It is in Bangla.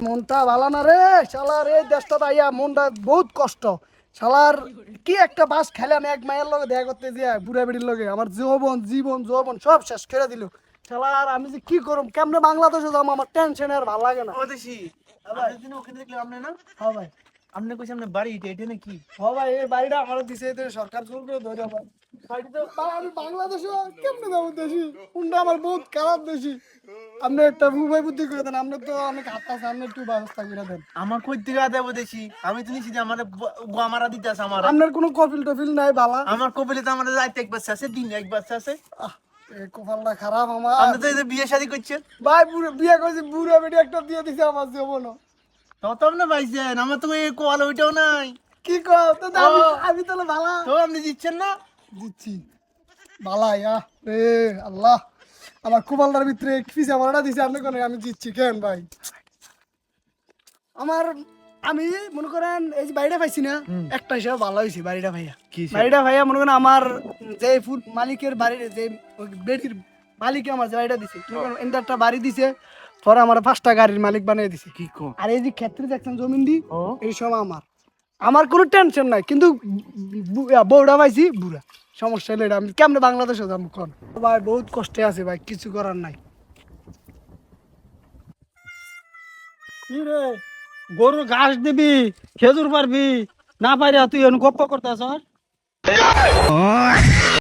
মনটা ভালো না রে শালার, এই দেশটা আইয়া মনটা বহুত কষ্ট শালার। কি একটা বাস খেলাম এক মায়ের লগে দেখা করতে যা বুড়া বেড়ির লগে, আমার জীবন সব শেষ করে দিল শালার। আমি যে কি করব, কেমনে বাংলাদেশে যাবো, আমার টেনশন আর ভালো লাগে না। ও দেশি আপনি দিন ওখানে দেখলাম আপনি না। হ্যাঁ ভাই, আপনি কইছেন আপনার বাড়ি এটা নাকি? হ্যাঁ ভাই, এই বাড়িটা আমার দিছে, এই সরকার জোর করে ধরে ভাই। বাড়িতে আমি বাংলাদেশে কেমনে যাবো, দেশি কোনটা আমার বহুত খারাপ দেশি। আপনি একটা উপায় বুদ্ধি করে দেন, আপনি তো অনেক হাত আছে, আপনি একটু ব্যবস্থা করে দেন। আমার কই দিকে দেব দেশি? আমি তো নিছি যে আমার গোয়ামারা দিতেছে আমার। আপনার কোনো কপিল টপিল নাই বালা? আমার কবিলে তো আমার রাইতে এক বাচ্চা আছে, দিন এক বাচ্চা আছে। আহ, এই কপালটা খারাপ আমার। আপনি তো এই যে বিয়ে শাদী করছেন। ভাই বুড়ো বিয়ে করেছি, বুড়ো বেটি একটা দিয়ে দিছে আমার জীবন। তত আপনি পাইছেন, আমার তো এই কোয়াল ওইটাও নাই। কি কও তো, আমি তাহলে ভালা তো আপনি দিচ্ছেন না? দিচ্ছি বালা ইয়া রে আল্লাহ। আমার কপালটার ভিতরে পিছে আমারটা দিছে, আপনি কোন আমি দিচ্ছি কেন ভাই? আমার আমি মনে করেন এই যে বাড়িটা পাইছি না, একটা হিসাবে ভালো হয়েছে বাড়িটা ভাইয়া। বাড়িটা ভাইয়া মনে করেন আমার যে ফুড মালিকের বাড়ির যে বেটির মালিকে আমার যে বাড়িটা দিছে, মনে করেন একটা বাড়ি দিছে, পরে আমার 5টা গাড়ির মালিক বানিয়ে দিছে। কি কো? আর এই যে ক্ষেত্রে দেখছেন জমিন দি, ও এই সব আমার কোনো টেনশন নাই, কিন্তু বউটা পাইছি বুড়া, সমস্যা হলো এটা। আমি কেমনে বাংলাদেশে যাবো কোন ভাই? বহুত কষ্টে আছে ভাই, কিছু করার নাই। কি রে, গরুর ঘাস দিবি, খেজুর পারবি না পাইরা তুই গপ্প করতেছ?